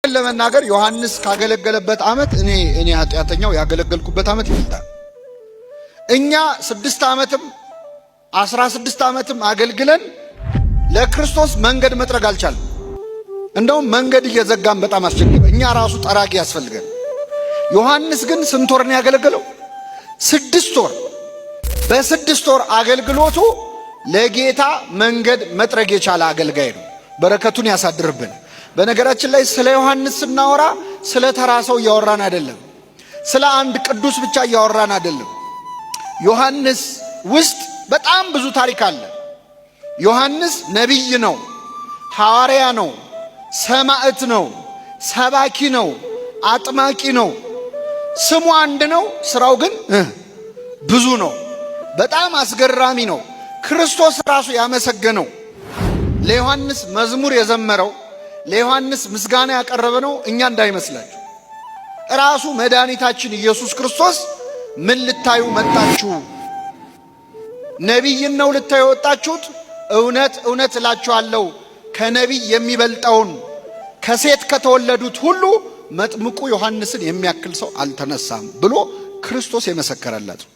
ለመናገር ዮሐንስ ካገለገለበት ዓመት እኔ ኃጢአተኛው ያገለገልኩበት ዓመት ይበልጣል። እኛ 6 ዓመትም 16 ዓመትም አገልግለን ለክርስቶስ መንገድ መጥረግ አልቻለም። እንደውም መንገድ እየዘጋን በጣም አስቸገረ። እኛ ራሱ ጠራጊ ያስፈልገን። ዮሐንስ ግን ስንት ወር ነው ያገለገለው? 6 ወር። በ6 ወር አገልግሎቱ ለጌታ መንገድ መጥረግ የቻለ አገልጋይ ነው። በረከቱን ያሳድርብን። በነገራችን ላይ ስለ ዮሐንስ ስናወራ ስለ ተራ ሰው እያወራን አይደለም። ስለ አንድ ቅዱስ ብቻ እያወራን አይደለም። ዮሐንስ ውስጥ በጣም ብዙ ታሪክ አለ። ዮሐንስ ነቢይ ነው፣ ሐዋርያ ነው፣ ሰማዕት ነው፣ ሰባኪ ነው፣ አጥማቂ ነው። ስሙ አንድ ነው፣ ስራው ግን ብዙ ነው። በጣም አስገራሚ ነው። ክርስቶስ ራሱ ያመሰገነው ለዮሐንስ መዝሙር የዘመረው ለዮሐንስ ምስጋና ያቀረበ ነው። እኛ እንዳይመስላችሁ ራሱ መድኃኒታችን ኢየሱስ ክርስቶስ ምን ልታዩ መጣችሁ? ነቢይን ነው ልታዩ ወጣችሁት? እውነት እውነት እላችኋለሁ ከነቢይ የሚበልጠውን ከሴት ከተወለዱት ሁሉ መጥምቁ ዮሐንስን የሚያክል ሰው አልተነሳም ብሎ ክርስቶስ የመሰከረለት ነው።